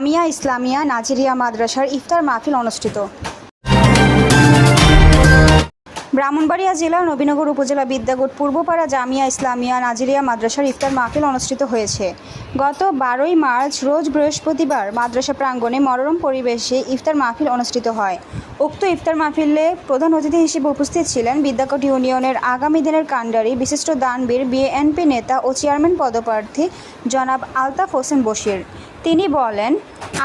জামিয়া ইসলামিয়া নাজিরিয়া মাদ্রাসার ইফতার মাহফিল অনুষ্ঠিত। ব্রাহ্মণবাড়িয়া জেলার নবীনগর উপজেলা বিদ্যাগুট পূর্বপাড়া জামিয়া ইসলামিয়া নাজিরিয়া মাদ্রাসার ইফতার মাহফিল অনুষ্ঠিত হয়েছে। গত 12ই মার্চ রোজ বৃহস্পতিবার মাদ্রাসা প্রাঙ্গণে মনোরম পরিবেশে ইফতার মাহফিল অনুষ্ঠিত হয়। উক্ত ইফতার মাহফিলে প্রধান অতিথি হিসেবে উপস্থিত ছিলেন বিদ্যাগুট ইউনিয়নের আগামী দিনের কাণ্ডারি বিশিষ্ট দানবীর বিএনপি নেতা ও চেয়ারম্যান পদপ্রার্থী জনাব আলতাফ হোসেন বশির। তিনি বলেন,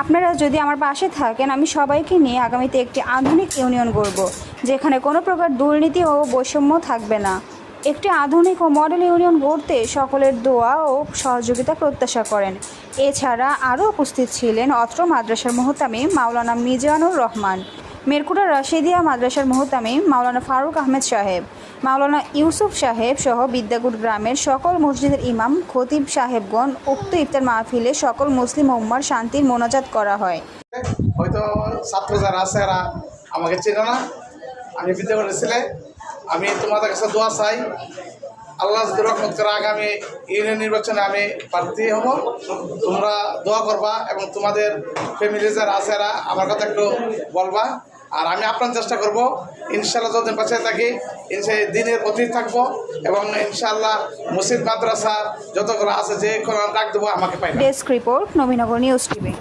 আপনারা যদি আমার পাশে থাকেন, আমি সবাইকে নিয়ে আগামীতে একটি আধুনিক ইউনিয়ন গড়ব, যেখানে কোনো প্রকার দুর্নীতি ও বৈষম্য থাকবে না। একটি আধুনিক ও মডেল ইউনিয়ন গড়তে সকলের দোয়া ও সহযোগিতা প্রত্যাশা করেন। এছাড়া আরও উপস্থিত ছিলেন অত্র মাদ্রাসার মুহতামিম মাওলানা মিজানুর রহমান, মিরকুটা রাশিদিয়া মাদ্রাসার মুহতামিম মাওলানা ফারুক আহমেদ সাহেব, মাওলানা ইউসুফ সাহেব সহ বিদ্যাগুট গ্রামের সকল মসজিদের ইমাম খতিব সাহেবগণ। উক্ত ইফতার মাহফিলে সকল মুসলিম উম্মার শান্তির মোনাজাত করা হয়। হয়তো ছাত্র যারা আছে এরা আমাকে চেনে না, আমি বিদ্যাগুটের ছেলে। আমি তোমাদের কাছে দোয়া চাই, আল্লাহ যদি রহমত করে আগামী ইউনিয়ন নির্বাচনে আমি প্রার্থী হব। তোমরা দোয়া করবা এবং তোমাদের ফ্যামিলি যারা আছে এরা আমার কথা একটু বলবা। আর আমি আপনার চেষ্টা করব, ইনশাআল্লাহ যতদিন পাশে থাকি দিনের প্রতি থাকবো এবং ইনশাআল্লাহ মসজিদ মাদ্রাসা যতগুলো আছে যে কোনো ডাক দেবো আমাকে পাই। Desk report, Nabinagar news TV.